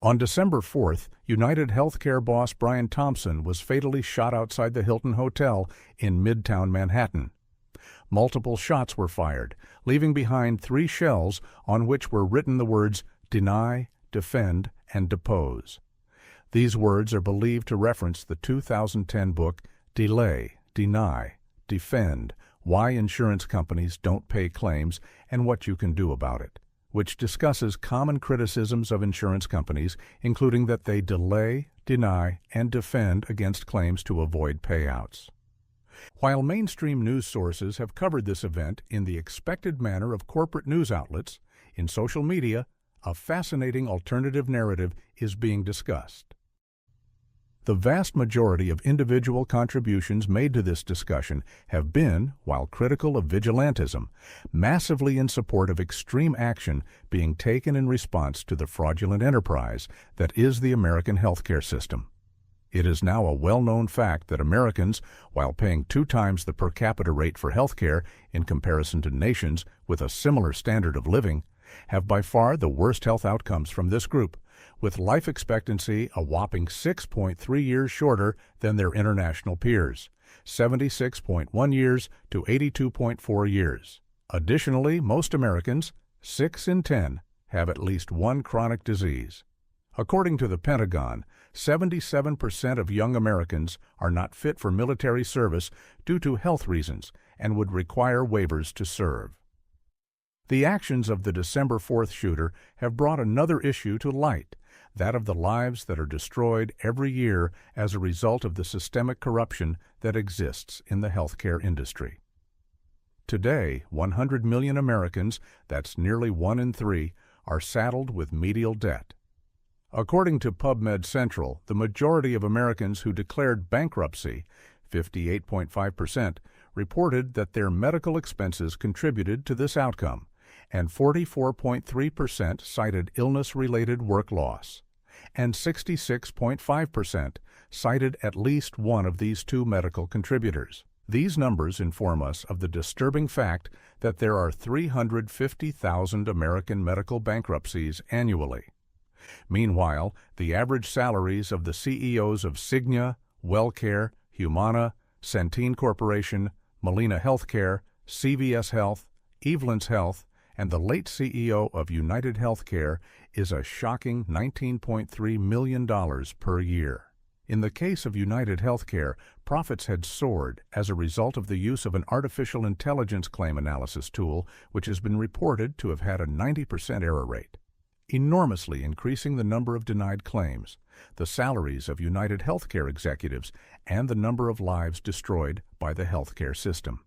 On December 4th, UnitedHealthcare boss Brian Thompson was fatally shot outside the Hilton Hotel in Midtown Manhattan. Multiple shots were fired, leaving behind 3 shells on which were written the words "deny, defend, and depose." These words are believed to reference the 2010 book Delay, Deny, Defend: Why Insurance Companies Don't Pay Claims and What You Can Do About It, which discusses common criticisms of insurance companies, including that they delay, deny, and defend against claims to avoid payouts. While mainstream news sources have covered this event in the expected manner of corporate news outlets, in social media, a fascinating alternative narrative is being discussed. The vast majority of individual contributions made to this discussion have been, while critical of vigilantism, massively in support of extreme action being taken in response to the fraudulent enterprise that is the American healthcare system. It is now a well-known fact that Americans, while paying 2 times the per capita rate for healthcare in comparison to nations with a similar standard of living, have by far the worst health outcomes from this group, with life expectancy a whopping 6.3 years shorter than their international peers, 76.1 years to 82.4 years. Additionally, most Americans, 6 in 10, have at least one chronic disease. According to the Pentagon, 77% of young Americans are not fit for military service due to health reasons and would require waivers to serve. The actions of the December 4th shooter have brought another issue to light, that of the lives that are destroyed every year as a result of the systemic corruption that exists in the healthcare industry. Today, 100 million Americans, that's nearly 1 in 3, are saddled with medical debt. According to PubMed Central, the majority of Americans who declared bankruptcy, 58.5%, reported that their medical expenses contributed to this outcome, and 44.3% cited illness-related work loss, and 66.5% cited at least one of these 2 medical contributors. These numbers inform us of the disturbing fact that there are 350,000 American medical bankruptcies annually. Meanwhile, the average salaries of the CEOs of Cigna, WellCare, Humana, Centene Corporation, Molina Healthcare, CVS Health, Evelyn's Health, and the late CEO of UnitedHealthcare is a shocking $19.3 million per year. In the case of UnitedHealthcare, profits had soared as a result of the use of an artificial intelligence claim analysis tool, which has been reported to have had a 90% error rate, enormously increasing the number of denied claims, the salaries of UnitedHealthcare executives, and the number of lives destroyed by the healthcare system.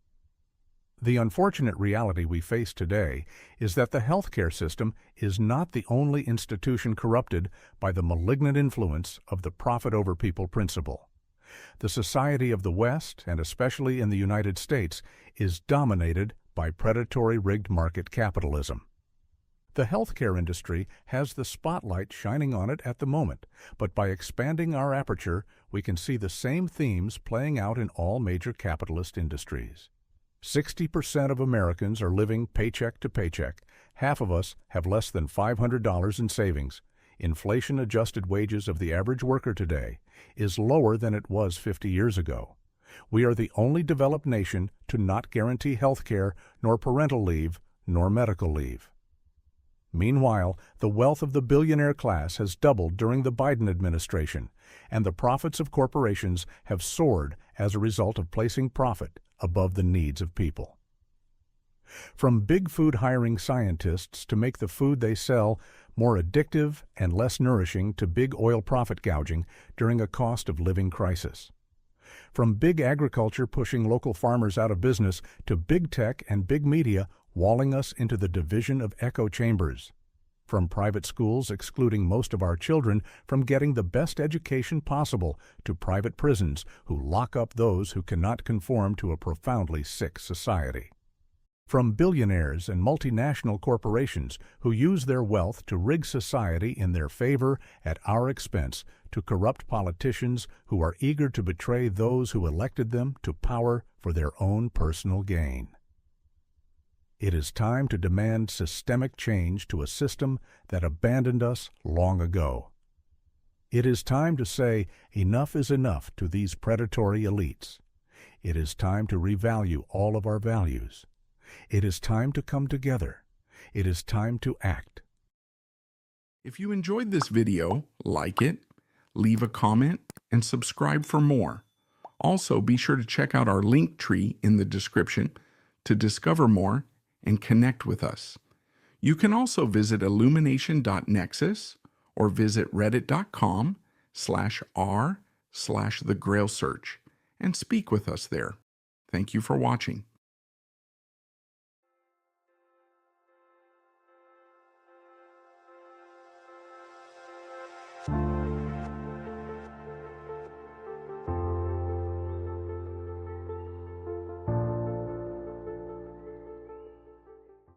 The unfortunate reality we face today is that the healthcare system is not the only institution corrupted by the malignant influence of the profit over people principle. The society of the West, and especially in the United States, is dominated by predatory rigged market capitalism. The healthcare industry has the spotlight shining on it at the moment, but by expanding our aperture, we can see the same themes playing out in all major capitalist industries. 60% of Americans are living paycheck to paycheck. Half of us have less than $500 in savings. Inflation-adjusted wages of the average worker today is lower than it was 50 years ago. We are the only developed nation to not guarantee health care, nor parental leave, nor medical leave. Meanwhile, the wealth of the billionaire class has doubled during the Biden administration, and the profits of corporations have soared as a result of placing profit above the needs of people. From big food hiring scientists to make the food they sell more addictive and less nourishing to big oil profit gouging during a cost of living crisis. From big agriculture pushing local farmers out of business to big tech and big media walling us into the division of echo chambers. From private schools excluding most of our children from getting the best education possible to private prisons who lock up those who cannot conform to a profoundly sick society. From billionaires and multinational corporations who use their wealth to rig society in their favor at our expense to corrupt politicians who are eager to betray those who elected them to power for their own personal gain. It is time to demand systemic change to a system that abandoned us long ago. It is time to say enough is enough to these predatory elites. It is time to revalue all of our values. It is time to come together. It is time to act. If you enjoyed this video, like it, leave a comment, and subscribe for more. Also, be sure to check out our link tree in the description to discover more and connect with us. You can also visit illumination.nexus or visit reddit.com/r/thegrailsearch and speak with us there. Thank you for watching.